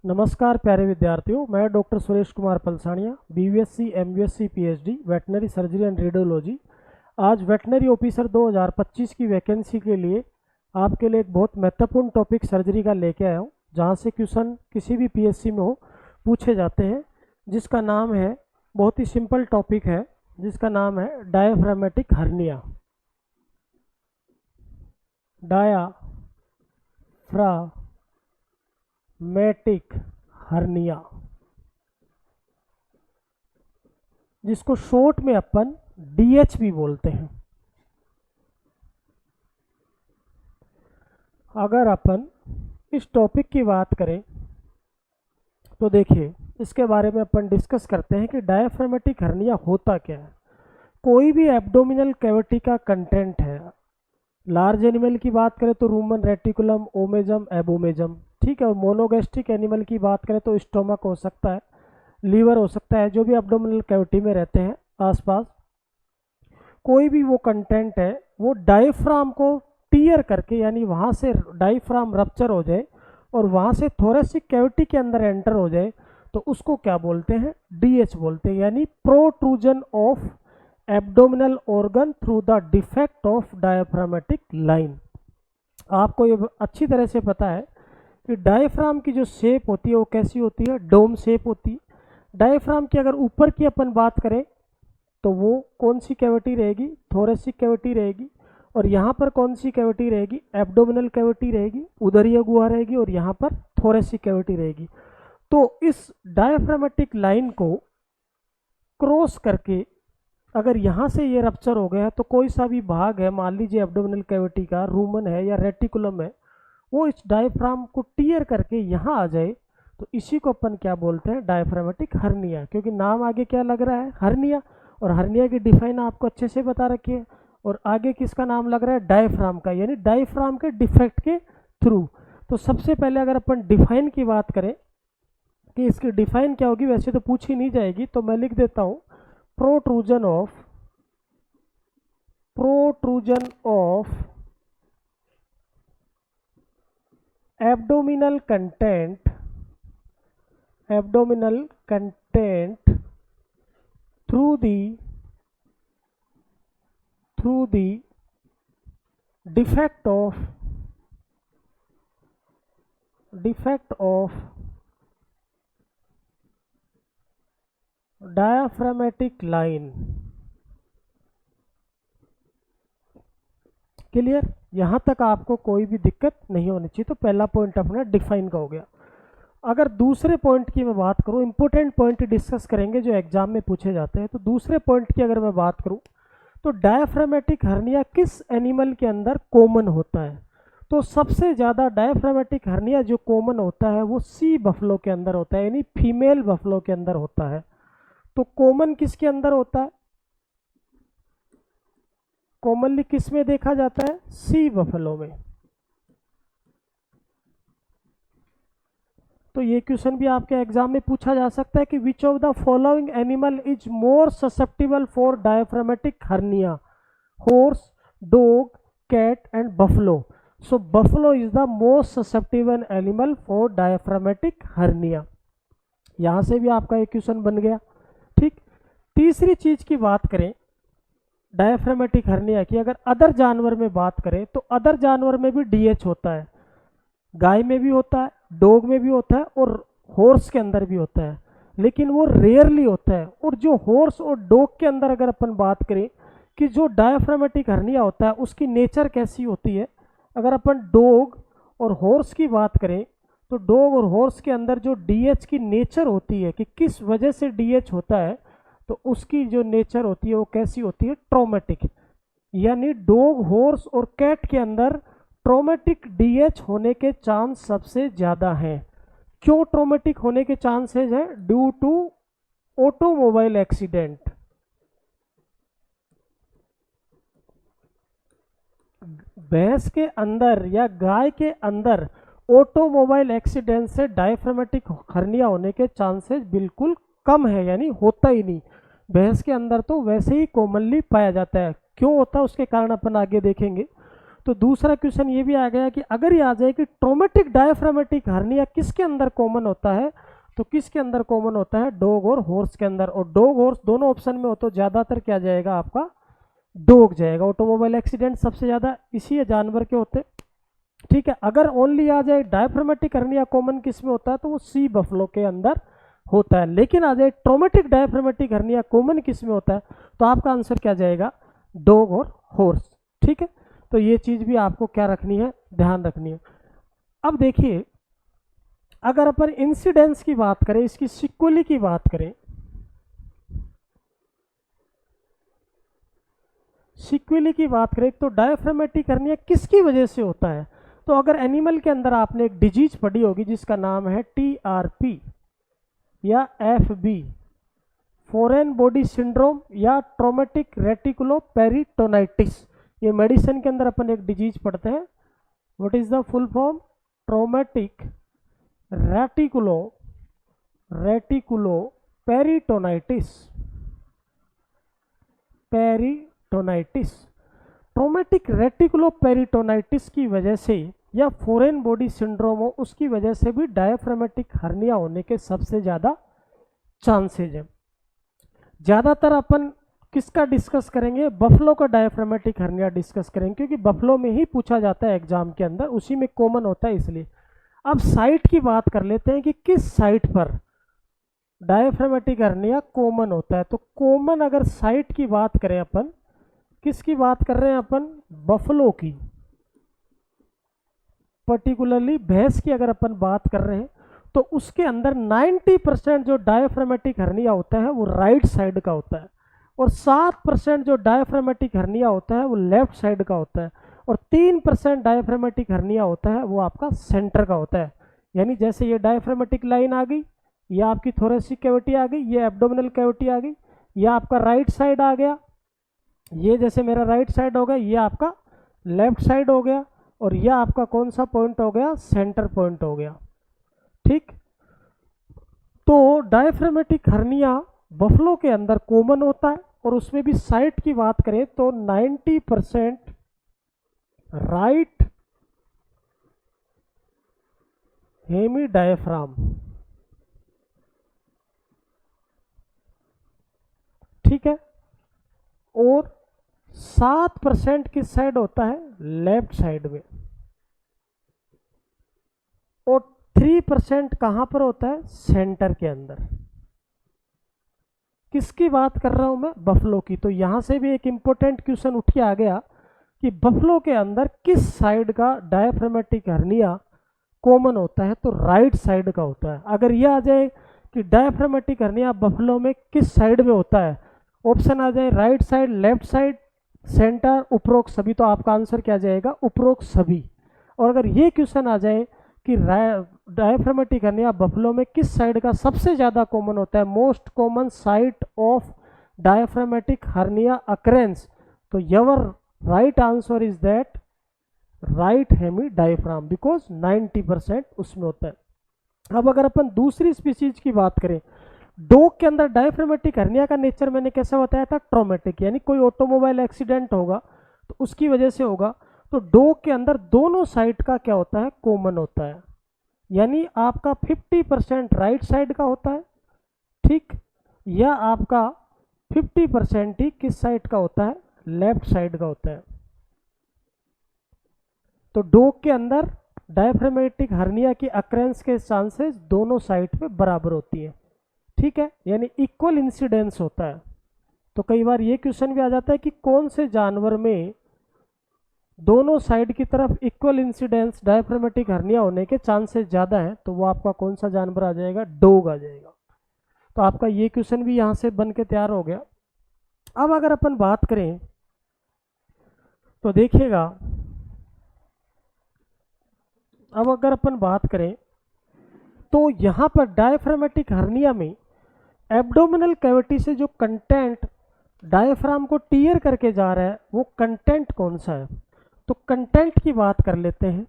नमस्कार प्यारे विद्यार्थियों, मैं doctor Suresh Kumar Palsania, BVSc, MBSC, PhD, veterinary surgery and radiology. आज वेटनरी ऑफिसर 2025 की वैकेंसी के लिए आपके लिए एक बहुत महत्वपूर्ण टॉपिक सर्जरी का लेके आया हूँ, जहाँ से क्वेश्चन किसी भी पीएससी में हो पूछे जाते हैं, जिसका नाम है, बहुत ही सिंपल टॉपिक है, जिसका नाम है डायफ्रामेटिक हर्निया। डायफ्रामेटिक हर्निया, जिसको शॉर्ट में अपन डीएच भी बोलते हैं। अगर अपन इस टॉपिक की बात करें तो देखिए, इसके बारे में अपन डिस्कस करते हैं कि डायफ्रामेटिक हर्निया होता क्या है। कोई भी एब्डोमिनल कैविटी का कंटेंट है। लार्ज एनिमल की बात करें तो रूमन, रेटिकुलम, ओमेजम, एबोमेजम, ठीक है। और मोनोगैस्ट्रिक एनिमल की बात करें तो स्टोमक हो सकता है, लीवर हो सकता है, जो भी एब्डोमिनल कैविटी में रहते हैं आसपास। कोई भी वो कंटेंट है वो डायफ्राम को टीयर करके, यानी वहाँ से डायफ्राम रप्चर हो जाए और वहाँ से थोरेसिक कैविटी के अंदर एंटर हो जाए, तो उसको क्या बोलते हैं? डीएच बोलते हैं, यानी protrusion of abdominal organ through the defect of diaphragmatic line. आपको ये अच्छी तरह से पता है कि डायफ्राम की जो शेप होती है वो कैसी होती है? डोम शेप होती है। डायफ्राम की अगर ऊपर की अपन बात करें तो वो कौन सी कैविटी रहेगी? थोरेसिक कैविटी रहेगी। और यहाँ पर कौन सी कैविटी रहेगी? एब्डोमिनल कैविटी रहेगी, उदरीय गुहा रहेगी, और यहाँ पर थोरेसिक कैविटी रहेगी। तो इस डायफ्रामेटिक लाइन को क्रॉस करके अगर यहाँ से ये रप्चर हो गया तो कोई सा भी भाग है, मान लीजिए एब्डोमिनल कैविटी का, रूमन है या रेटिकुलम है, वो इस डायफ्राम को टीयर करके यहाँ आ जाए, तो इसी को अपन क्या बोलते हैं? Diaphragmatic hernia. क्योंकि नाम आगे क्या लग रहा है? हर्निया। और हर्निया की डिफाइन आपको अच्छे से बता रखी है। और आगे किसका नाम लग रहा है? डायफ्राम का, यानी डायफ्राम के डिफेक्ट के थ्रू। तो सबसे पहले अगर अपन डिफाइन की बात करें कि इसकी डिफाइन क्या होगी, वैसे तो पूछी नहीं जाएगी, तो मैं लिख देता हूँ protrusion of abdominal content through the defect of diaphragmatic line। Clear? यहाँ तक आपको कोई भी दिक्कत नहीं होनी चाहिए। तो पहला पॉइंट अपना डिफाइन का हो गया। अगर दूसरे पॉइंट की मैं बात करूँ, इंपॉर्टेंट पॉइंट डिस्कस करेंगे जो एग्जाम में पूछे जाते हैं, तो दूसरे पॉइंट की अगर मैं बात करूँ तो डायफ्रामेटिक हर्निया किस एनिमल के अंदर कॉमन होता है? तो सबसे ज़्यादा डायफ्रामेटिक हर्निया जो कॉमन होता है वो सी बफलो के अंदर होता है, यानी फीमेल बफलो के अंदर होता है। तो कॉमन किसके अंदर होता है? कॉमनली किस में देखा जाता है? सी बफलो में। तो ये क्वेश्चन भी आपके एग्जाम में पूछा जा सकता है कि which of the following animal is more susceptible for diaphragmatic hernia? Horse, dog, cat and buffalo. So buffalo is the most susceptible animal for diaphragmatic hernia. यहां से भी आपका एक क्वेश्चन बन गया। ठीक। तीसरी चीज की बात करें डायफ्रामेटिक हर्निया की, अगर अदर जानवर में बात करें तो अदर जानवर में भी डीएच होता है। गाय में भी होता है, डॉग में भी होता है, और हॉर्स के अंदर भी होता है, लेकिन वो रेयरली होता है। और जो हॉर्स और डॉग के अंदर अगर अपन बात करें कि जो डायफ्रामेटिक हर्निया होता है उसकी नेचर कैसी होती है, अगर अपन डॉग और हॉर्स की बात करें तो डॉग और हॉर्स के अंदर जो डीएच की नेचर होती है कि किस वजह से डीएच होता है, तो उसकी जो नेचर होती है वो कैसी होती है? ट्रॉमेटिक। यानी डॉग, हॉर्स और कैट के अंदर ट्रॉमेटिक डीएच होने के चांस सबसे ज़्यादा हैं। क्यों ट्रॉमेटिक होने के चांसेस हैं? Due to automobile accident. भैंस के अंदर या गाय के अंदर ऑटोमोबाइल एक्सीडेंट से डायफ्रामेटिक हर्निया होने के चांसेस बिल्कुल कम है, यानी होता ही नहीं। भैंस के अंदर तो वैसे ही कॉमनली पाया जाता है। क्यों होता है उसके कारण अपन आगे देखेंगे। तो दूसरा क्वेश्चन ये भी आ गया कि अगर ये आ जाए कि ट्रोमेटिक डायफ्रामेटिक हर्निया किसके अंदर कॉमन होता है, तो किसके अंदर कॉमन होता है, डॉग और हॉर्स के अंदर। और डॉग हॉर्स दोनों ऑप्शन में हो तो ज़्यादातर क्या जाएगा आपका, डॉग जाएगा। ऑटोमोबाइल एक्सीडेंट सबसे ज़्यादा इसी जानवर के होते, ठीक है। अगर ओनली आ जाए डायफ्रामेटिक हर्निया कॉमन किस में होता है, तो वो सी बफलो के अंदर होता है। लेकिन आ जाए ट्रोमेटिक डायफ्रामेटिक हर्निया कॉमन किस में होता है, तो आपका आंसर क्या जाएगा, डॉग और हॉर्स, ठीक है। तो ये चीज़ भी आपको क्या रखनी है, ध्यान रखनी है। अब देखिए, अगर अपन इंसिडेंस की बात करें, इसकी सिक्वली की बात करें, सिक्वली की बात करें तो डायफ्रामेटिक हर्निया किसकी वजह से होता है। तो अगर एनिमल के अंदर आपने एक डिजीज पढ़ी होगी जिसका नाम है TRP या FB, फॉरेन बॉडी सिंड्रोम या ट्रोमेटिक रेटिकुलो पेरिटोनाइटिस, ये मेडिसिन के अंदर अपन एक डिजीज पढ़ते हैं। What is the full form, traumatic reticulo peritonitis, traumatic reticulo peritonitis की वजह से या फॉरेन बॉडी सिंड्रोम हो उसकी वजह से भी डायफ्रामेटिक हर्निया होने के सबसे ज़्यादा चांसेज हैं। ज़्यादातर अपन किसका डिस्कस करेंगे, बफलो का डायफ्रामेटिक हर्निया डिस्कस करेंगे, क्योंकि बफलो में ही पूछा जाता है एग्जाम के अंदर, उसी में कॉमन होता है इसलिए। अब साइट की बात कर लेते हैं कि किस साइट पर डायफ्रामेटिक हर्निया कॉमन होता है। तो कॉमन अगर साइट की बात करें अपन, किसकी बात कर रहे हैं अपन, बफलो की, पर्टिकुलरली भैंस की अगर अपन बात कर रहे हैं, तो उसके अंदर 90% जो डायफ्रामेटिक हर्निया होता है वो राइट साइड का होता है, और 7% जो डायफ्रामेटिक हर्निया होता है वो लेफ्ट साइड का होता है, और 3% डायफ्रामेटिक हर्निया होता है वो आपका सेंटर का होता है। यानी जैसे ये डायफ्रामेटिक लाइन आ गई, ये आपकी थोरेसिक कैविटी आ गई, ये एब्डोमिनल कैविटी आ गई, ये आपका राइट साइड आ गया, ये जैसे मेरा राइट साइड हो गया, ये आपका लेफ्ट साइड हो गया, और यह आपका कौन सा पॉइंट हो गया, सेंटर पॉइंट हो गया, ठीक। तो डायफ्रामेटिक हर्निया बफलो के अंदर कॉमन होता है, और उसमें भी साइट की बात करें तो 90% राइट हेमी डायफ्राम, ठीक है, और 7% किस साइड होता है, लेफ्ट साइड में, और 3% कहां पर होता है, सेंटर के अंदर। किसकी बात कर रहा हूं मैं, बफलो की। तो यहां से भी एक इंपॉर्टेंट क्वेश्चन उठ के आ गया कि बफलो के अंदर किस साइड का डायफ्रामेटिक हर्निया कॉमन होता है, तो राइट साइड का होता है। अगर यह आ जाए कि डायफ्रामेटिक हर्निया बफलो में किस साइड में होता है, ऑप्शन आ जाए right side, left side, centre, उपरोक्त सभी, तो आपका आंसर क्या जाएगा, उपरोक्त सभी। और अगर ये क्वेश्चन आ जाए कि डायफ्रामेटिक हर्निया बफलो में किस साइड का सबसे ज़्यादा कॉमन होता है, most common site of diaphragmatic hernia occurrence, तो your right answer is that right hemi diaphragm, because 90% उसमें होता है। अब अगर अपन दूसरी स्पीसीज की बात करें, डॉग के अंदर डायफ्रामेटिक हर्निया का नेचर मैंने कैसे बताया था, ट्रोमेटिक, यानी कोई ऑटोमोबाइल एक्सीडेंट होगा तो उसकी वजह से होगा। तो डॉग के अंदर दोनों साइड का क्या होता है, कॉमन होता है, यानी आपका 50% राइट साइड का होता है, ठीक, या आपका 50% ही किस साइड का होता है, लेफ्ट साइड का होता है। तो डॉग के अंदर डायफ्रामेटिक हर्निया की अक्रेंस के चांसेस दोनों साइड पे बराबर होती है, ठीक है, यानी इक्वल इंसिडेंस होता है। तो कई बार ये क्वेश्चन भी आ जाता है कि कौन से जानवर में दोनों साइड की तरफ इक्वल इंसिडेंस डायफ्रामेटिक हर्निया होने के चांसेस ज़्यादा हैं, तो वो आपका कौन सा जानवर आ जाएगा, डॉग आ जाएगा। तो आपका ये क्वेश्चन भी यहाँ से बन के तैयार हो गया। अब अगर अपन बात करें तो देखिएगा, अब अगर अपन बात करें तो यहाँ पर डायफ्रामेटिक हर्निया में एब्डोमिनल कैविटी से जो कंटेंट डायफ्राम को टीयर करके जा रहा है वो कंटेंट कौन सा है, तो कंटेंट की बात कर लेते हैं।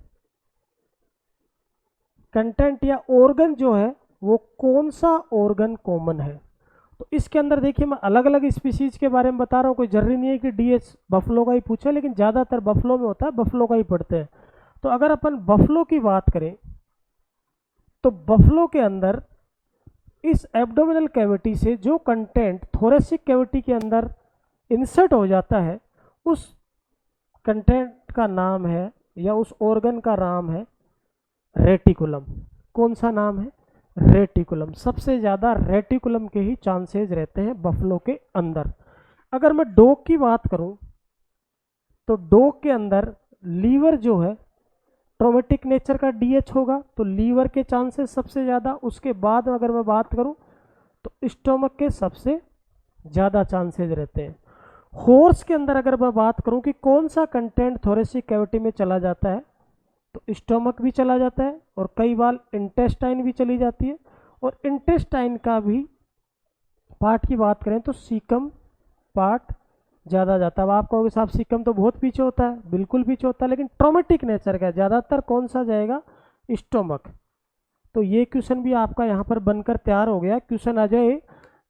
कंटेंट या ऑर्गन जो है वो कौन सा ऑर्गन कॉमन है, तो इसके अंदर देखिए मैं अलग अलग स्पीसीज के बारे में बता रहा हूँ, कोई जरूरी नहीं है कि डीएच बफलो का ही पूछे, लेकिन ज़्यादातर बफलो में होता है, बफलो का ही पढ़ते हैं। तो अगर अपन बफलो की बात करें तो बफलो के अंदर इस एब्डोमिनल कैविटी से जो कंटेंट थोरेसिक कैविटी के अंदर इंसर्ट हो जाता है, उस कंटेंट का नाम है या उस ऑर्गन का नाम है रेटिकुलम। कौन सा नाम है? रेटिकुलम। सबसे ज़्यादा रेटिकुलम के ही चांसेस रहते हैं बफलो के अंदर। अगर मैं डॉग की बात करूं तो डॉग के अंदर लीवर जो है ट्रोमेटिक नेचर का डीएच होगा, तो लीवर के चांसेस सबसे ज़्यादा। उसके बाद अगर मैं बात करूं तो स्टोमक के सबसे ज़्यादा चांसेस रहते हैं। हॉर्स के अंदर अगर मैं बात करूं कि कौन सा कंटेंट थोरेसिक कैविटी में चला जाता है, तो स्टोमक भी चला जाता है और कई बार इंटेस्टाइन भी चली जाती है। और इंटेस्टाइन का भी पार्ट की बात करें तो सीकम पार्ट ज़्यादा जाता है। अब आप कहोगे साहब सीकम तो बहुत पीछे होता है, बिल्कुल पीछे होता है, लेकिन ट्रोमेटिक नेचर का ज़्यादातर कौन सा जाएगा? स्टोमक। तो ये क्वेश्चन भी आपका यहाँ पर बनकर तैयार हो गया। क्वेश्चन आ जाए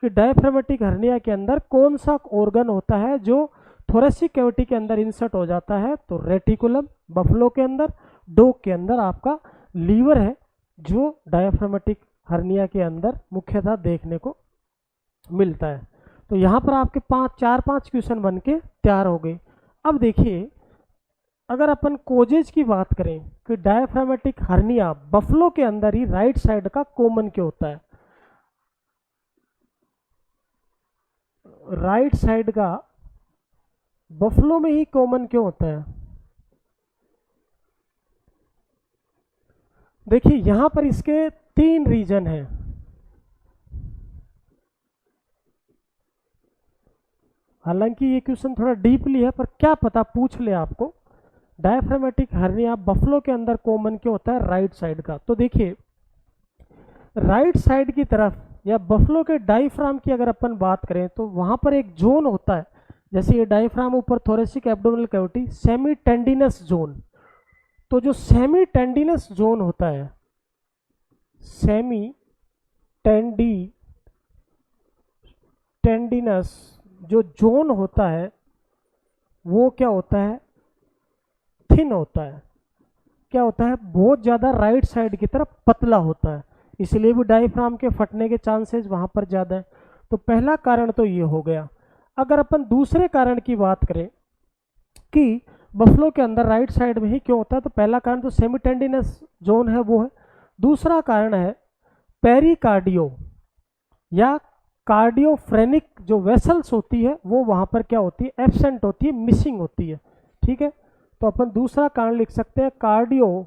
कि डायफ्रामेटिक हर्निया के अंदर कौन सा ऑर्गन होता है जो थोरेसिक कैविटी के अंदर इंसर्ट हो जाता है? तो रेटिकुलम बफलो के अंदर। डॉग के अंदर आपका लीवर है जो डायफ्रामेटिक हर्निया के अंदर मुख्यतः देखने को मिलता है। तो यहाँ पर आपके 4-5 क्वेश्चन बन के तैयार हो गए। अब देखिए अगर अपन कोजेज की बात करें कि डायफ्रामेटिक हर्निया बफलो के अंदर ही राइट साइड का कॉमन क्यों होता है? राइट साइड का बफलो में ही कॉमन क्यों होता है? देखिए यहां पर इसके 3 रीजन हैं। हालांकि ये क्वेश्चन थोड़ा डीपली है, पर क्या पता पूछ ले आपको। डायफ्रामेटिक हर्निया बफलो के अंदर कॉमन क्यों होता है? राइट साइड का। तो देखिए राइट साइड की तरफ या बफलो के डायफ्राम की अगर अपन बात करें तो वहां पर एक जोन होता है, जैसे ये डायफ्राम ऊपर thoracic abdominal cavity, semi tendinous zone. तो जो सेमी टेंडिनस जोन होता है, सेमी टेंडिनस जो जोन होता है वो क्या होता है? थिन होता है। क्या होता है? बहुत ज़्यादा राइट साइड की तरफ पतला होता है, इसलिए भी डायफ्राम के फटने के चांसेस वहाँ पर ज़्यादा है। तो पहला कारण तो ये हो गया। अगर अपन दूसरे कारण की बात करें कि बफलो के अंदर राइट साइड में ही क्यों होता है, तो पहला कारण तो सेमी टेंडिनस जोन है वो है। दूसरा कारण है पेरिकार्डियो या कार्डियोफ्रेनिक जो वेसल्स होती है वो वहाँ पर क्या होती है? एब्सेंट होती है, मिसिंग होती है। ठीक है, तो अपन दूसरा कारण लिख सकते हैं cardiophrenic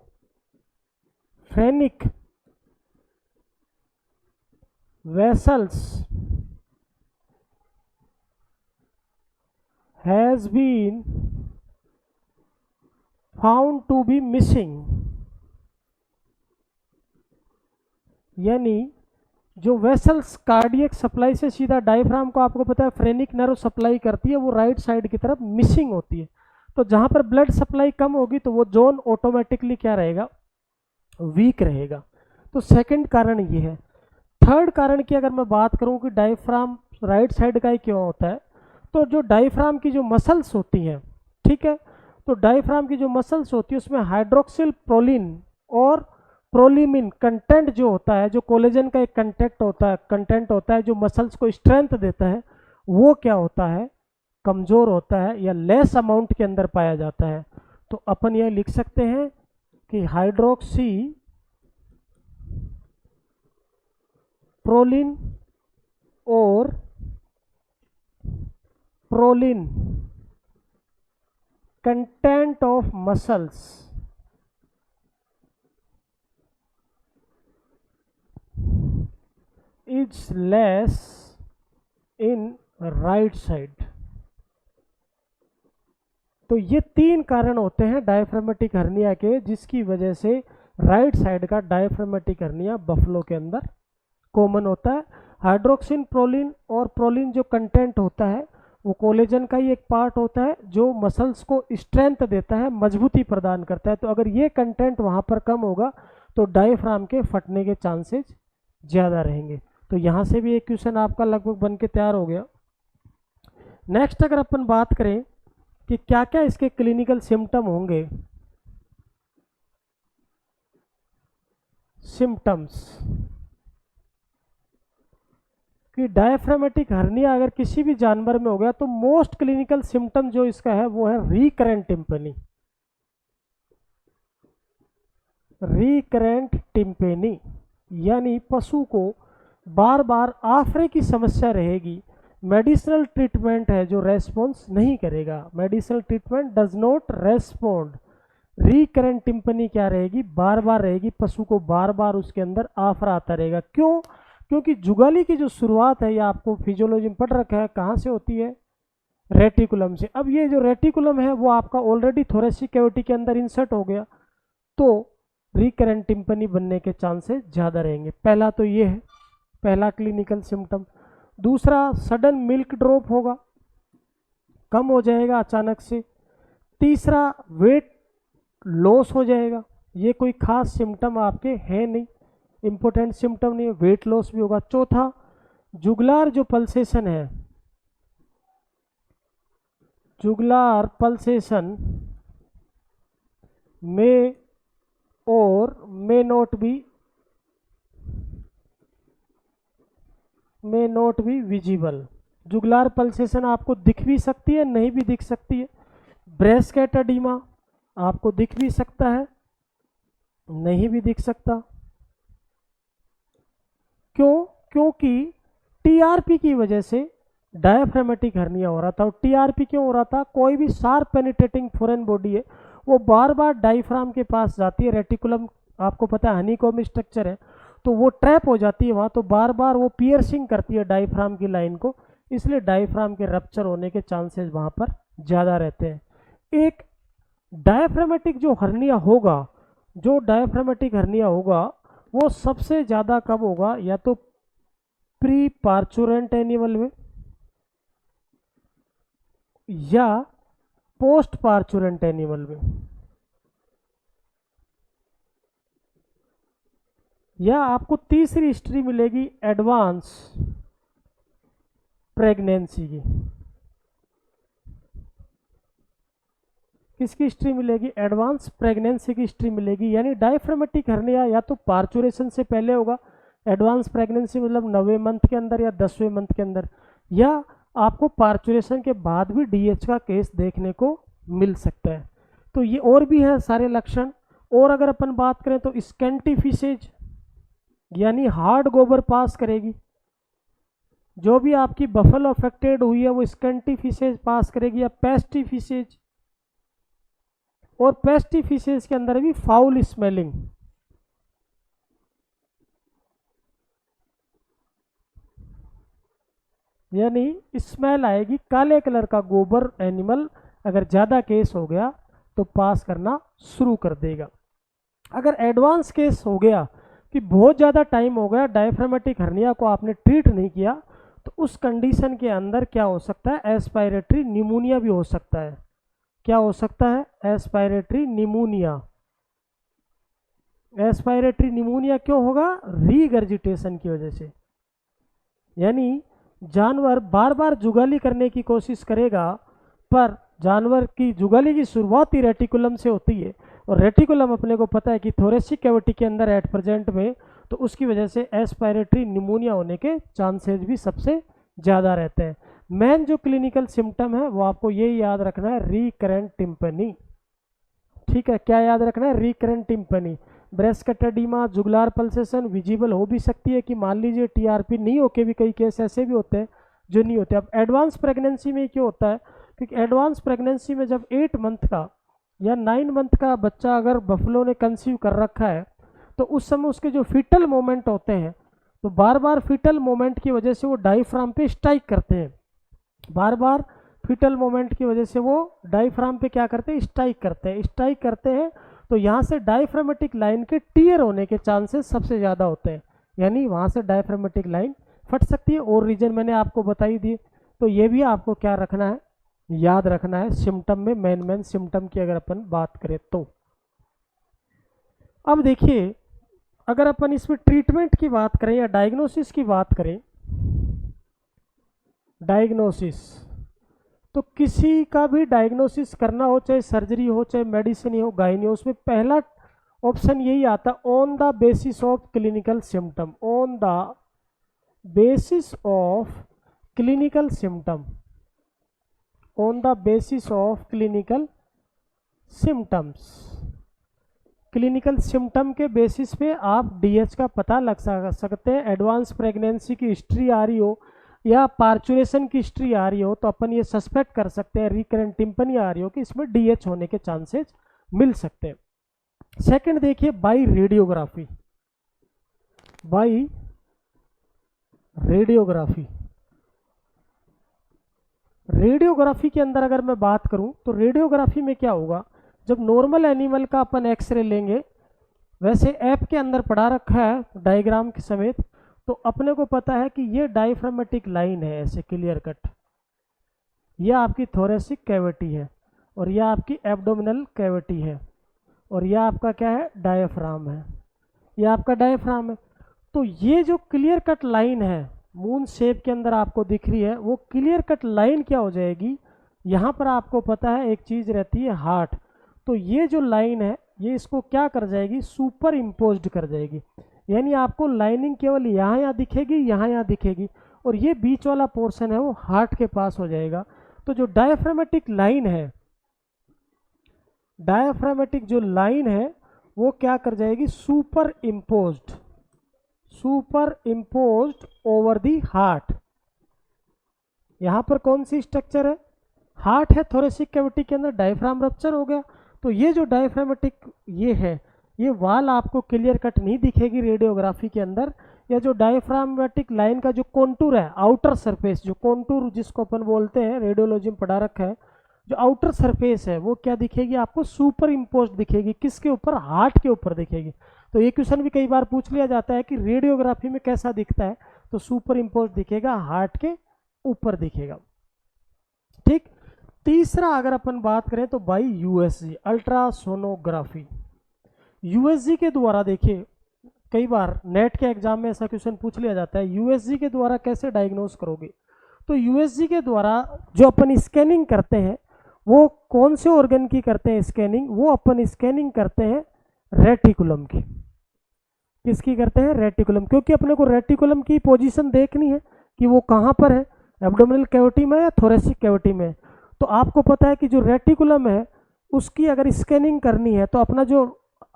vessels has been found to be missing। यानी जो वेसल्स कार्डियक सप्लाई से सीधा डायफ्राम को आपको पता है फ्रेनिक नर्व सप्लाई करती है, वो राइट साइड की तरफ मिसिंग होती है। तो जहां पर ब्लड सप्लाई कम होगी तो वो जोन ऑटोमेटिकली क्या रहेगा? वीक रहेगा। तो सेकंड कारण ये है। थर्ड कारण की अगर मैं बात करूं कि डायफ्राम राइट साइड का ही क्यों होता है, तो जो डायफ्राम की जो मसल्स होती हैं, ठीक है, तो डायफ्राम की जो मसल्स होती है उसमें हाइड्रोक्सिल प्रोलिन और प्रोलिमिन कंटेंट जो होता है, जो कोलेजन का एक कंटेंट होता है जो मसल्स को स्ट्रेंथ देता है, वो क्या होता है? कमज़ोर होता है या लेस अमाउंट के अंदर पाया जाता है। तो अपन यह लिख सकते हैं कि हाइड्रोक्सी प्रोलिन और proline content of muscles is less in right side. तो ये 3 कारण होते हैं डायफ्रामेटिक हर्निया के, जिसकी वजह से राइट साइड का डायफ्रामेटिक हर्निया बफलो के अंदर कॉमन होता है। हाइड्रोक्सिन प्रोलिन और प्रोलिन जो कंटेंट होता है वो कोलेजन का ही एक पार्ट होता है जो मसल्स को स्ट्रेंथ देता है, मजबूती प्रदान करता है। तो अगर ये कंटेंट वहाँ पर कम होगा तो डायफ्राम के फटने के चांसेस ज़्यादा रहेंगे। तो यहाँ से भी एक क्वेश्चन आपका लगभग बन के तैयार हो गया। नेक्स्ट अगर अपन बात करें कि क्या क्या इसके क्लिनिकल सिम्टम होंगे, सिम्टम्स कि डायफ्रामेटिक हर्निया अगर किसी भी जानवर में हो गया तो मोस्ट क्लिनिकल सिम्टम जो इसका है वो है रिकरेंट टिम्पनी। रिकरेंट टिम्पेनी यानी पशु को बार बार आफरे की समस्या रहेगी। मेडिसिनल ट्रीटमेंट है जो रेस्पॉन्स नहीं करेगा, medicinal treatment does not respond. Recurrent tympany क्या रहेगी, बार बार रहेगी, पशु को बार बार उसके अंदर आफरा आता रहेगा। क्यों? क्योंकि जुगाली की जो शुरुआत है, ये आपको फिजियोलॉजी में पढ़ रखा है, कहाँ से होती है, रेटिकुलम से। अब ये जो रेटिकुलम है वो आपका ऑलरेडी थोरेसिक कैविटी के अंदर इंसर्ट हो गया, तो रिकरेंट टिम्पनी बनने के चांसेस ज़्यादा रहेंगे। पहला तो ये है, पहला क्लिनिकल सिम्टम। दूसरा, सडन मिल्क ड्रॉप होगा, कम हो जाएगा अचानक से। तीसरा, वेट लॉस हो जाएगा। ये कोई खास सिम्टम आपके हैं नहीं, इंपॉर्टेंट सिम्टम नहीं है, वेट लॉस भी होगा। चौथा, जुगुलार जो पल्सेशन है, जुगुलार पल्सेशन में और may not be visible. Jugular pulsation आपको दिख भी सकती है, नहीं भी दिख सकती है। ब्रेस्केट एडिमा आपको दिख भी सकता है, नहीं भी दिख सकता। क्यों? क्योंकि टीआरपी की वजह से डायफ्रामेटिक हर्निया हो रहा था। और टीआरपी क्यों हो रहा था? कोई भी शार्प पेनिट्रेटिंग फॉरेन बॉडी है, वो बार बार डायफ्राम के पास जाती है। रेटिकुलम आपको पता है हनीकॉम स्ट्रक्चर है, तो वो ट्रैप हो जाती है वहाँ, तो बार बार वो पियर्सिंग करती है डायफ्राम की लाइन को, इसलिए डायफ्राम के रप्चर होने के चांसेस वहाँ पर ज़्यादा रहते हैं। एक डायफ्रामेटिक जो हर्निया होगा, जो डायफ्रामेटिक हर्निया होगा वो सबसे ज़्यादा कब होगा, या तो प्री पार्चुरेंट एनिमल में या पोस्ट पार्चुरेंट एनिमल में, या आपको तीसरी हिस्ट्री मिलेगी एडवांस प्रेगनेंसी की। किसकी हिस्ट्री मिलेगी? एडवांस प्रेगनेंसी की हिस्ट्री मिलेगी। यानी डायफ्रामेटिक हर्निया या तो पार्चुरेशन से पहले होगा, एडवांस प्रेगनेंसी मतलब 9वें मंथ के अंदर या 10वें मंथ के अंदर, या आपको पार्चुरेशन के बाद भी डीएच का केस देखने को मिल सकता है। तो ये और भी है सारे लक्षण। और अगर अपन बात करें तो स्कैंटी फिशेज यानी हार्ड गोबर पास करेगी। जो भी आपकी बफल अफेक्टेड हुई है वो स्कैंटी फिशेज पास करेगी, या पेस्टी फिशेज। और पेस्टी फिशेज के अंदर भी फाउल स्मेलिंग, यानी स्मेल आएगी, काले कलर का गोबर एनिमल अगर ज़्यादा केस हो गया तो पास करना शुरू कर देगा। अगर एडवांस केस हो गया कि बहुत ज़्यादा टाइम हो गया, डायफ्रामेटिक हर्निया को आपने ट्रीट नहीं किया, तो उस कंडीशन के अंदर क्या हो सकता है, एस्पायरेटरी निमोनिया भी हो सकता है। क्या हो सकता है? एस्पायरेटरी निमोनिया। एस्पायरेटरी निमोनिया क्यों होगा? रीगर्जिटेशन की वजह से। यानी जानवर बार बार जुगाली करने की कोशिश करेगा, पर जानवर की जुगाली की शुरुआत ही रेटिकुलम से होती है, और रेटिकुलम अपने को पता है कि थोरेसिक कैविटी के अंदर एट प्रेजेंट में, तो उसकी वजह से एस्पायरेटरी निमोनिया होने के चांसेस भी सबसे ज़्यादा रहते हैं। मेन जो क्लिनिकल सिम्टम है वो आपको ये याद रखना है, रिकरेंट टिम्पनी। ठीक है, क्या याद रखना है? Recurrent tympany. Brisket oedema, jugular pulsation visible हो भी सकती है कि मान लीजिए टीआरपी नहीं होके भी कई केस ऐसे भी होते हैं जो नहीं होते। अब एडवांस प्रेगनेंसी में क्यों होता है? क्योंकि एडवांस प्रेगनेंसी में जब 8 मंथ का या 9 मंथ का बच्चा अगर बफलो ने कंसीव कर रखा है, तो उस समय उसके जो फीटल मोमेंट होते हैं, तो बार बार फीटल मोमेंट की वजह से वो डायफ्राम पे स्ट्राइक करते हैं। बार बार फीटल मोमेंट की वजह से वो डायफ्राम पे क्या करते हैं? स्ट्राइक करते हैं। तो यहाँ से डायफ्रामेटिक लाइन के टीयर होने के चांसेस सबसे ज़्यादा होते हैं, यानी वहाँ से डायफ्रामेटिक लाइन फट सकती है। और रीजन मैंने आपको बताई दी, तो ये भी आपको क्या रखना है, याद रखना है सिम्टम में। मेन सिम्टम की अगर अपन बात करें तो अब देखिए, अगर अपन इसमें ट्रीटमेंट की बात करें या डायग्नोसिस की बात करें, डायग्नोसिस, तो किसी का भी डायग्नोसिस करना हो, चाहे सर्जरी हो, चाहे मेडिसिन हो, गायनी हो, उसमें पहला ऑप्शन यही आता, on the basis of clinical symptom, on the basis of clinical symptom, on the basis of clinical symptoms. Clinical symptom के बेसिस पे आप डीएच का पता लग सकते हैं। एडवांस प्रेगनेंसी की हिस्ट्री आ रही हो या पार्चुरेशन की हिस्ट्री आ रही हो तो अपन ये सस्पेक्ट कर सकते हैं, रिकरेंट टिम्पनी आ रही हो कि इसमें डीएच होने के चांसेस मिल सकते हैं। सेकंड देखिए, by radiography, by radiography. Radiography के अंदर अगर मैं बात करूं तो रेडियोग्राफी में क्या होगा, जब नॉर्मल एनिमल का अपन एक्सरे लेंगे, वैसे ऐप के अंदर पढ़ा रखा है डायग्राम के समेत, तो अपने को पता है कि ये डायफ्रामेटिक लाइन है ऐसे क्लियर कट, यह आपकी थोरेसिक कैविटी है और यह आपकी एब्डोमिनल कैविटी है और यह आपका क्या है, डायफ्राम है, यह आपका डायफ्राम है। तो ये जो क्लियर कट लाइन है मून शेप के अंदर आपको दिख रही है, वो क्लियर कट लाइन क्या हो जाएगी, यहाँ पर आपको पता है एक चीज़ रहती है हार्ट, तो ये जो लाइन है ये इसको क्या कर जाएगी, सुपर इम्पोज्ड कर जाएगी, यानी आपको लाइनिंग केवल यहाँ दिखेगी, यहाँ दिखेगी और ये बीच वाला पोर्शन है वो हार्ट के पास हो जाएगा। तो जो डायफ्रामेटिक लाइन है, डायफ्रामेटिक जो लाइन है वो क्या कर जाएगी, super imposed, super imposed over the heart. यहाँ पर कौन सी स्ट्रक्चर है, हार्ट है, थोरेसिक कैविटी के अंदर डायफ्राम रप्चर हो गया, तो ये जो डायफ्रामेटिक ये है, ये वाल आपको क्लियर कट नहीं दिखेगी रेडियोग्राफी के अंदर, या जो डायफ्रामेटिक लाइन का जो कॉन्टूर है, आउटर सरफेस, जो कॉन्टूर जिसको अपन बोलते हैं, रेडियोलॉजी में पढ़ा रखा है, जो आउटर सरफेस है वो क्या दिखेगी आपको, सुपर इम्पोज्ड दिखेगी, किसके ऊपर, हार्ट के ऊपर दिखेगी। तो ये क्वेश्चन भी कई बार पूछ लिया जाता है कि रेडियोग्राफी में कैसा दिखता है, तो सुपर इम्पोज्ड दिखेगा, हार्ट के ऊपर दिखेगा। ठीक, तीसरा अगर अपन बात करें तो बाई यूएसजी, अल्ट्रासोनोग्राफी। यूएसजी के द्वारा देखिए कई बार नेट के एग्जाम में ऐसा क्वेश्चन पूछ लिया जाता है, यूएसजी के द्वारा कैसे डायग्नोस करोगे, तो यूएसजी के द्वारा जो अपन स्कैनिंग करते हैं वो कौन से ऑर्गन की करते हैं स्कैनिंग, वो अपन स्कैनिंग करते हैं रेटिकुलम की। किसकी करते हैं, रेटिकुलम, क्योंकि अपने को रेटिकुलम की पोजीशन देखनी है कि वो कहाँ पर है, एब्डोमिनल कैविटी में या थोरेसिक कैविटी में। तो आपको पता है कि जो रेटिकुलम है उसकी अगर स्कैनिंग करनी है तो अपना जो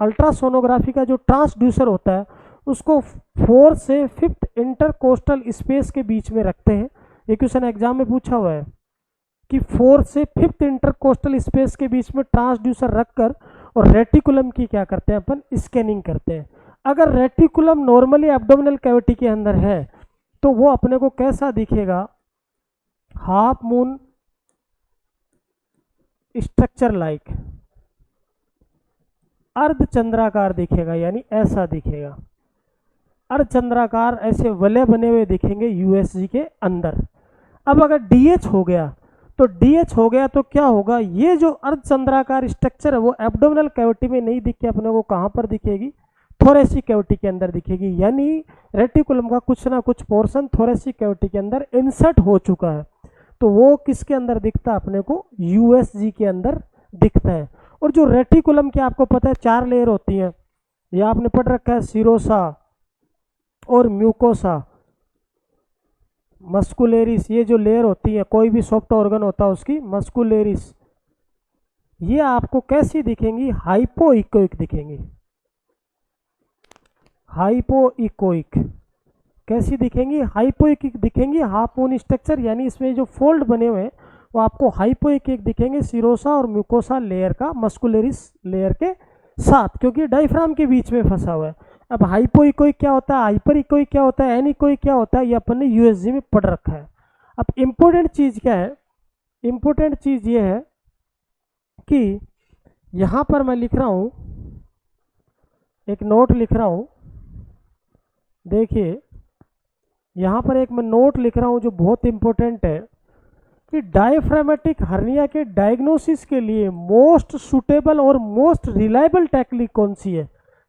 अल्ट्रासोनोग्राफी का जो ट्रांसड्यूसर होता है उसको 4 से 5th इंटरकोस्टल स्पेस के बीच में रखते हैं। ये क्वेश्चन एग्जाम में पूछा हुआ है कि 4 से 5th इंटरकोस्टल स्पेस के बीच में ट्रांसड्यूसर रखकर और रेटिकुलम की क्या करते हैं अपन, स्कैनिंग करते हैं। अगर रेटिकुलम नॉर्मली एब्डोमिनल कैविटी के अंदर है तो वो अपने को कैसा दिखेगा, हाफ मून स्ट्रक्चर लाइक, अर्धचंद्राकार दिखेगा, यानी ऐसा दिखेगा, अर्धचंद्राकार ऐसे वलय बने हुए दिखेंगे यूएसजी के अंदर। अब अगर डीएच हो गया तो डीएच हो गया तो क्या होगा, ये जो अर्धचंद्राकार स्ट्रक्चर है वो एब्डोमिनल कैविटी में नहीं दिख के अपने को कहाँ पर दिखेगी, थोरेसिक कैविटी के अंदर दिखेगी, यानी रेटिकुलम का कुछ ना कुछ पोर्शन थोरेसिक कैविटी के अंदर इंसर्ट हो चुका है। तो वो किसके अंदर दिखता है अपने को, यूएसजी के अंदर दिखता है। और जो रेटिकुलम की आपको पता है 4 लेयर होती हैं, यह आपने पढ़ रखा है, सीरोसा और म्यूकोसा, मस्कुलेरिस, ये जो लेयर होती है, कोई भी सॉफ्ट ऑर्गन होता है उसकी, मस्कुलेरिस, ये आपको कैसी दिखेंगी, हाइपोइकोइक दिखेंगी, हाइपोइकोइक कैसी दिखेंगी, हाइपोइकोइक दिखेंगी, हाफ मून स्ट्रक्चर, यानी इसमें जो फोल्ड बने हुए हैं वो आपको हाइपोइकोइक दिखेंगे, सीरोसा और म्यूकोसा लेयर का, मस्कुलेरिस लेयर के साथ, क्योंकि डायफ्राम के बीच में फंसा हुआ है। अब हाइपोइकोइक क्या होता है, हाइपरइकोइक क्या होता है, एनीकोइक क्या होता है, ये अपन ने यूएसजी में पढ़ रखा है। अब इम्पोर्टेंट चीज़ क्या है, इम्पोर्टेंट चीज़ ये है कि यहाँ पर मैं लिख रहा हूँ, एक नोट लिख रहा हूँ, देखिए यहाँ पर एक मैं नोट लिख रहा हूँ जो बहुत इंपॉर्टेंट है कि डायफ्रामेटिक हर्निया के डायग्नोसिस के लिए मोस्ट सुटेबल और मोस्ट रिलायबल टेक्निक कौन सी है,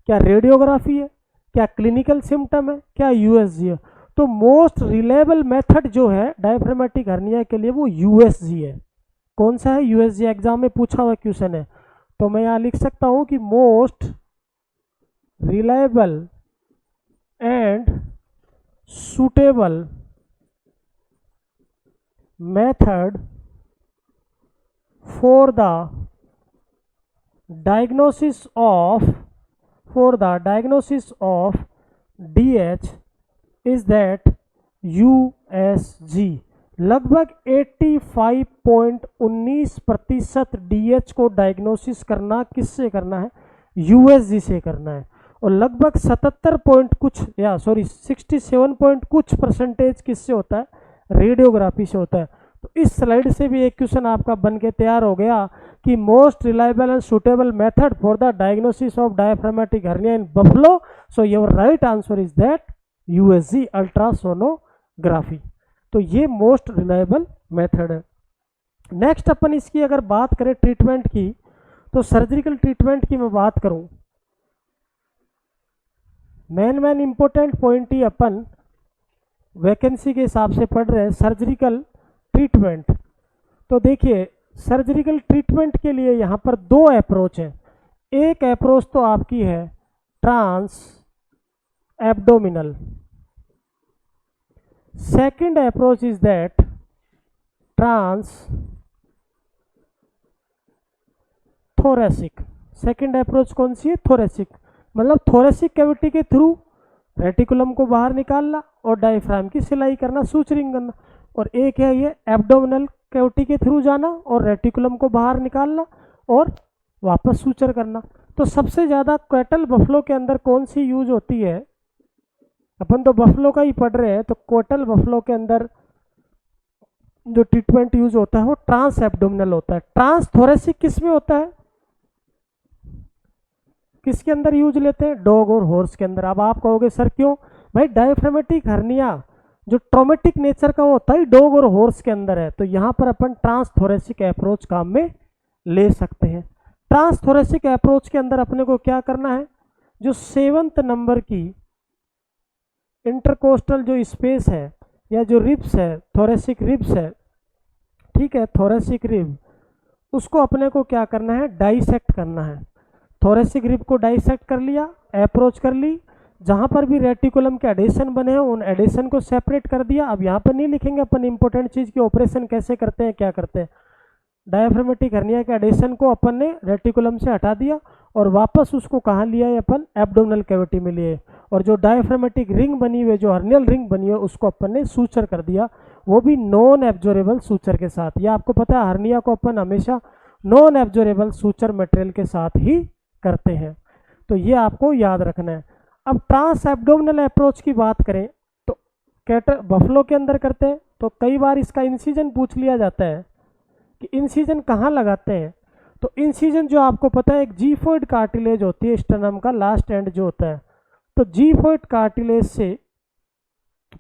क्या रेडियोग्राफी है, क्या क्लिनिकल सिम्टम है, क्या यूएसजी है। तो मोस्ट रिलायबल मेथड जो है डायफ्रामेटिक हर्निया के लिए वो यूएसजी है। कौन सा है? यूएसजी। एग्जाम में पूछा हुआ क्वेश्चन है। तो मैं यहाँ लिख सकता हूँ कि most reliable and suitable method for the diagnosis of DH is that USG। लगभग 85.19% DH को डायग्नोसिस करना किससे करना है? USG से करना है। और लगभग 67 पॉइंट कुछ परसेंटेज किससे होता है? रेडियोग्राफी से होता है। तो इस स्लाइड से भी एक क्वेश्चन आपका बन के तैयार हो गया कि most reliable and suitable method for the diagnosis of diaphragmatic hernia in buffalo. So your right answer is that USG, ultrasonography. तो ये मोस्ट रिलायबल मेथड है। नेक्स्ट अपन इसकी अगर बात करें ट्रीटमेंट की, तो सर्जिकल ट्रीटमेंट की मैं बात करूं, मेन इंपॉर्टेंट पॉइंट ही अपन वैकेंसी के हिसाब से पढ़ रहे हैं, सर्जिकल ट्रीटमेंट। तो देखिए सर्जिकल ट्रीटमेंट के लिए यहाँ पर दो अप्रोच है। एक अप्रोच तो आपकी है trans abdominal, second approach is that trans thoracic. Second approach कौन सी है? थोरेसिक। मतलब थोरेसिक कैविटी के थ्रू रेटिकुलम को बाहर निकालना और डायफ्राम की सिलाई करना, सूचरिंग करना। और एक है ये एब्डोमिनल कैविटी के थ्रू जाना और रेटिकुलम को बाहर निकालना और वापस सूचर करना। तो सबसे ज़्यादा क्वेटल बफलो के अंदर कौन सी यूज होती है? अपन तो बफलो का ही पढ़ रहे हैं, तो क्वेटल बफलो के अंदर जो ट्रीटमेंट यूज होता है वो ट्रांस एब्डोमिनल होता है। ट्रांस थोरेसिक किस में होता है? किसके अंदर यूज लेते हैं? डॉग और हॉर्स के अंदर। अब आप कहोगे सर क्यों? भाई डायफ्रामेटिक हर्निया जो ट्रॉमेटिक नेचर का होता है डॉग और हॉर्स के अंदर है, तो यहाँ पर अपन ट्रांस थोरेसिक अप्रोच काम में ले सकते हैं। ट्रांस थोरेसिक अप्रोच के अंदर अपने को क्या करना है? जो 7th नंबर की इंटरकोस्टल जो स्पेस है या जो रिब्स है, थोरेसिक रिब्स है, ठीक है, थोरेसिक रिब, उसको अपने को क्या करना है? डाइसेक्ट करना है। थोरेसिक रिब को डाइसेक्ट कर लिया, अप्रोच कर ली, जहाँ पर भी रेटिकुलम के एडेशन बने हैं उन एडेशन को सेपरेट कर दिया। अब यहाँ पर नहीं लिखेंगे अपन इंपॉर्टेंट चीज़ की ऑपरेशन कैसे करते हैं, क्या करते हैं। डायफ्रामेटिक हर्निया के एडेशन को अपन ने रेटिकुलम से हटा दिया और वापस उसको कहाँ लिया है? अपन एब्डोमिनल कैविटी में लिए। और जो डायफ्रामेटिक रिंग बनी हुई है, जो हर्नियल रिंग बनी हुई है, उसको अपन ने सूचर कर दिया, वो भी नॉन एब्जॉर्बेबल सूचर के साथ। ये आपको पता है हर्निया को अपन हमेशा नॉन एब्जॉर्बेबल सूचर मटेरियल के साथ ही करते हैं, तो ये आपको याद रखना है। अब ट्रांस एब्डोमिनल अप्रोच की बात करें तो कैटर बफलो के अंदर करते हैं, तो कई बार इसका इंसिजन पूछ लिया जाता है कि इंसिजन कहाँ लगाते हैं। तो इंसिजन जो आपको पता है एक जीफोइड कार्टिलेज होती है स्टर्नम का लास्ट एंड जो होता है, तो जीफोइड कार्टिलेज से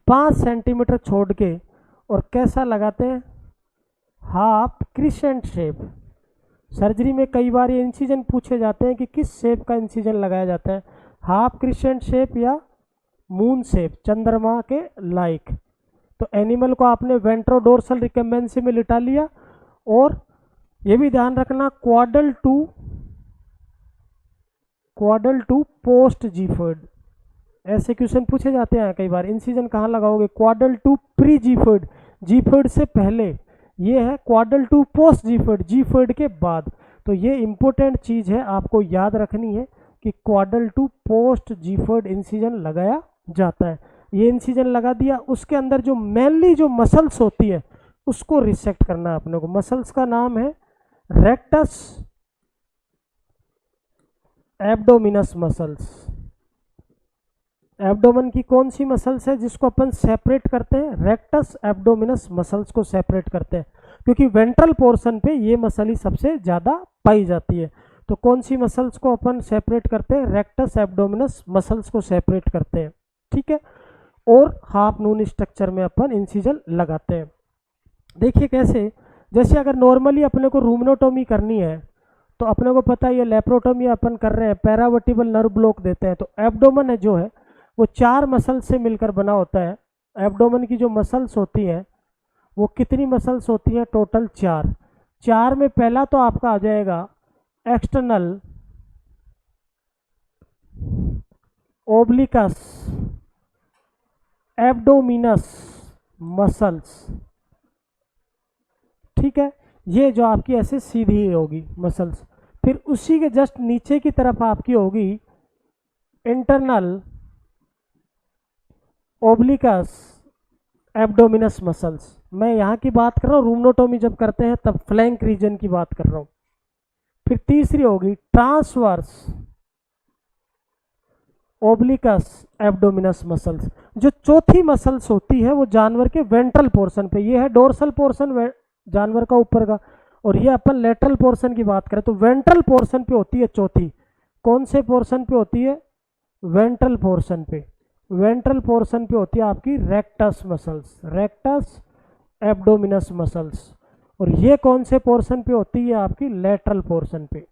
5 सेंटीमीटर छोड़ के और कैसा लगाते हैं? Half crescent shape. सर्जरी में कई बार ये इंसिजन पूछे जाते हैं कि किस शेप का इंसिजन लगाया जाता है, हाफ क्रिसेंट शेप या मून शेप, चंद्रमा के लाइक। तो एनिमल को आपने वेंट्रोडोर्सल रिकम्बेंसी में लिटा लिया। और ये भी ध्यान रखना क्वाडल टू पोस्ट जीफोइड, ऐसे क्वेश्चन पूछे जाते हैं कई बार। इंसिजन कहाँ लगाओगे? क्वाडल टू प्री जीफोइड, जीफोइड से पहले। ये है क्वाडल टू पोस्ट जीफोइड, जीफोइड के बाद। तो ये इंपॉर्टेंट चीज़ है, आपको याद रखनी है कि क्वाडल टू पोस्ट जीफोइड इंसिजन लगाया जाता है। ये इंसिजन लगा दिया, उसके अंदर जो मेनली जो मसल्स होती है उसको रिसेक्ट करना है अपने को। मसल्स का नाम है रेक्टस एब्डोमिनस मसल्स। एब्डोमेन की कौन सी मसल्स है जिसको अपन सेपरेट करते हैं? रेक्टस एब्डोमिनस मसल्स को सेपरेट करते हैं, क्योंकि वेंट्रल पोर्शन पे ये मसल ही सबसे ज़्यादा पाई जाती है। तो कौन सी मसल्स को अपन सेपरेट करते हैं? रेक्टस एब्डोमिनस मसल्स को सेपरेट करते हैं, ठीक है। और हाफ नून स्ट्रक्चर में अपन इंसिजन लगाते हैं। देखिए कैसे, जैसे अगर नॉर्मली अपने को रूमनोटोमी करनी है तो अपने को पता है ये लेप्रोटोमी अपन कर रहे हैं, पैरावर्टिबल नर्व ब्लॉक देते हैं। तो एब्डोमेन है जो है वो 4 मसल से मिलकर बना होता है। एब्डोमेन की जो मसल्स होती हैं वो कितनी मसल्स होती हैं? टोटल 4। 4 में पहला तो आपका आ जाएगा एक्सटर्नल ओब्लिकस एब्डोमिनस मसल्स, ठीक है, ये जो आपकी ऐसे सीधी होगी मसल्स। फिर उसी के जस्ट नीचे की तरफ आपकी होगी इंटरनल ओब्लिकस एब्डोमिनस मसल्स। मैं यहाँ की बात कर रहा हूँ, रूमनोटोमी जब करते हैं तब फ्लैंक रीजन की बात कर रहा हूँ। फिर तीसरी होगी ट्रांसवर्स ओब्लिकस एब्डोमिनस मसल्स। जो चौथी मसल्स होती है वो जानवर के वेंट्रल पोर्शन पे, ये है डोर्सल पोर्शन जानवर का ऊपर का, और ये अपन लेटरल पोर्शन की बात करें तो वेंट्रल पोर्शन पे होती है चौथी। कौन से पोर्शन पे होती है? वेंट्रल पोर्शन पे। वेंट्रल पोर्शन पे होती है आपकी rectus muscles, rectus abdominis muscles. और ये कौन से पोर्शन पे होती है? आपकी लेटरल पोर्शन पे,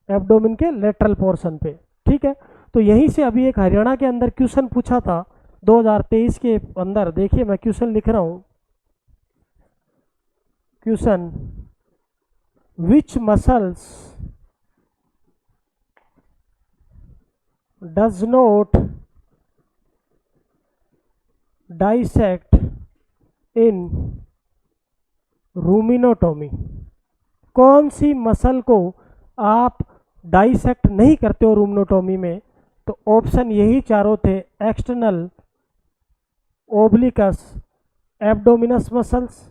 एब्डोमिन के लेटरल पोर्शन पे, ठीक है। तो यहीं से अभी एक हरियाणा के अंदर क्वेश्चन पूछा था 2023 के अंदर, देखिए मैं क्वेश्चन लिख रहा हूं। Question, which muscles does not dissect in rumenotomy? कौन सी मसल को आप डाइसेक्ट नहीं करते हो रूमिनोटोमी में? तो ऑप्शन यही चारों थे, external obliquus abdominis muscles,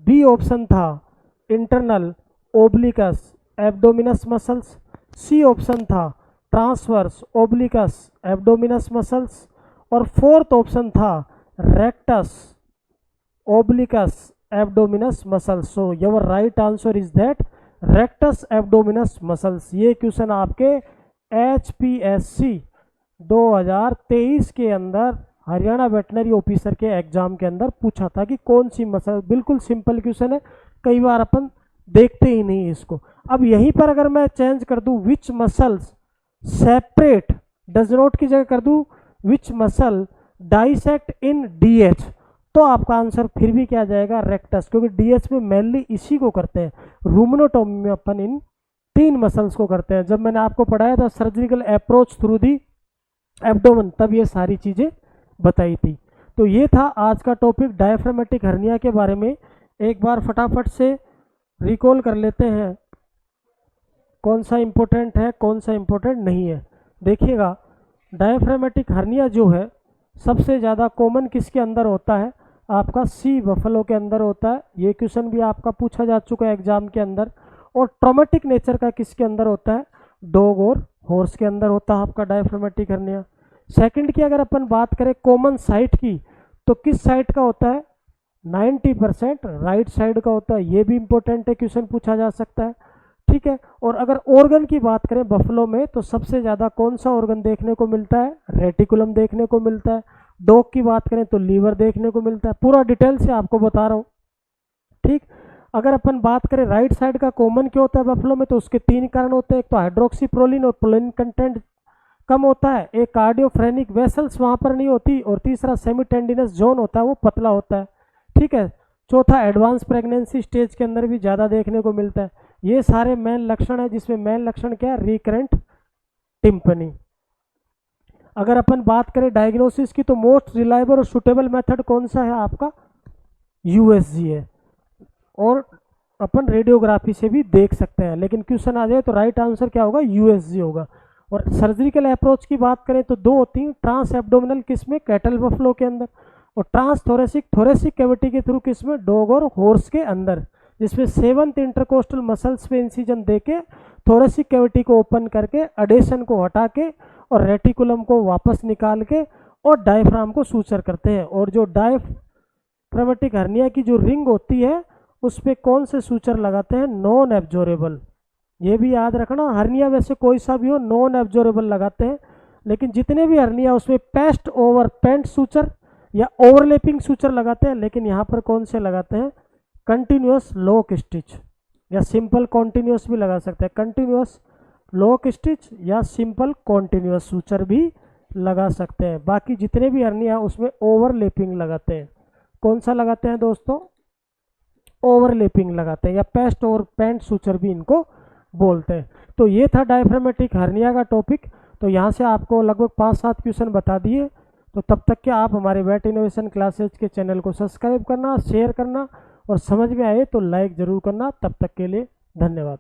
B option था internal obliquus abdominis muscles, C option था ट्रांसवर्स ओब्लिकस एब्डोमिनस मसल्स, और फोर्थ ऑप्शन था rectus obliquus abdominis muscles. So your right answer is that rectus abdominis muscles. ये question आपके HPSC 2023 के अंदर Haryana veterinary officer के exam के अंदर पूछा था कि कौन सी मसल, बिल्कुल सिंपल क्वेश्चन है, कई बार अपन देखते ही नहीं इसको। अब यहीं पर अगर मैं चेंज कर दूं विच मसल्स सेपरेट, डज नॉट की जगह कर दूं which muscle dissect in DH, तो आपका आंसर फिर भी क्या जाएगा? रेक्टस, क्योंकि DH में मेनली इसी को करते हैं। रूमिनोटोमी में अपन इन 3 मसल्स को करते हैं। जब मैंने आपको पढ़ाया था surgical approach through the abdomen, तब ये सारी चीज़ें बताई थी। तो ये था आज का टॉपिक डायफ्रामेटिक हर्निया के बारे में। एक बार फटाफट से रिकॉल कर लेते हैं कौन सा इंपॉर्टेंट है, कौन सा इंपॉर्टेंट नहीं है। देखिएगा, डायफ्रामेटिक हर्निया जो है सबसे ज़्यादा कॉमन किसके अंदर होता है? आपका सी बफलो के अंदर होता है। ये क्वेश्चन भी आपका पूछा जा चुका है एग्जाम के अंदर। और ट्रॉमेटिक नेचर का किसके अंदर होता है? डॉग और हॉर्स के अंदर होता है आपका डायफ्रामेटिक हर्निया। सेकंड की अगर अपन बात करें कॉमन साइट की, तो किस साइड का होता है? 90% राइट साइड का होता है। ये भी इंपॉर्टेंट है, क्वेश्चन पूछा जा सकता है, ठीक है। और अगर ऑर्गन की बात करें बफलो में, तो सबसे ज़्यादा कौन सा ऑर्गन देखने को मिलता है? रेटिकुलम देखने को मिलता है। डॉग की बात करें तो लीवर देखने को मिलता है। पूरा डिटेल से आपको बता रहा हूँ, ठीक। अगर अपन बात करें राइट साइड का कॉमन क्यों होता है बफलो में, तो उसके 3 कारण होते हैं। एक तो हाइड्रोक्सीप्रोलिन और प्रोलिन कंटेंट कम होता है, एक कार्डियोफ्रेनिक वेसल्स वहाँ पर नहीं होती, और तीसरा सेमी टेंडिनस जोन होता है वो पतला होता है, ठीक है। चौथा, एडवांस प्रेगनेंसी स्टेज के अंदर भी ज़्यादा देखने को मिलता है। ये सारे मेन लक्षण है, जिसमें मेन लक्षण क्या है? Recurrent tympany. अगर अपन बात करें डायग्नोसिस की, तो मोस्ट रिलायबल और सुटेबल मेथड कौन सा है आपका? USG है, और अपन रेडियोग्राफी से भी देख सकते हैं। लेकिन क्वेश्चन आ जाए तो राइट आंसर क्या होगा? USG होगा। और सर्जिकल अप्रोच की बात करें तो 2 होती हैं, ट्रांस एब्डोमिनल किसमें? कैटल बफलो के अंदर, और ट्रांस थोरेसिक थोरेसिक कैविटी के थ्रू किसमें? डॉग और हॉर्स के अंदर, जिसमें 7th इंटरकोस्टल मसल्स पे इंसिजन देके थोरेसिक कैविटी को ओपन करके अडेशन को हटा के और रेटिकुलम को वापस निकाल के और डायफ्राम को सूचर करते हैं। और जो डायफ्रामेटिक हर्निया की जो रिंग होती है उस पर कौन से सूचर लगाते हैं? Non absorbable. ये भी याद रखना, हर्निया वैसे कोई सा भी हो नॉन एब्जॉर्बेबल लगाते हैं, लेकिन जितने भी हर्निया उसमें पेस्ट ओवर पेंट सूचर या ओवरलैपिंग सूचर लगाते हैं। लेकिन यहाँ पर कौन से लगाते हैं? कंटिन्यूस लॉक स्टिच या सिंपल कॉन्टिन्यूस भी लगा सकते हैं। कंटिन्यूस लॉक स्टिच या सिंपल कॉन्टिन्यूस सूचर भी लगा सकते हैं। बाकी जितने भी हर्निया उसमें ओवरलैपिंग लगाते हैं। कौन सा लगाते हैं दोस्तों? ओवरलैपिंग लगाते हैं, या पेस्ट और पेंट सूचर भी इनको बोलते हैं। तो ये था डायफ्रामेटिक हर्निया का टॉपिक। तो यहाँ से आपको लगभग 5-7 क्वेश्चन बता दिए। तो तब तक के आप हमारे वेट इनोवेशन क्लासेज के चैनल को सब्सक्राइब करना, शेयर करना, और समझ में आए तो लाइक ज़रूर करना। तब तक के लिए धन्यवाद।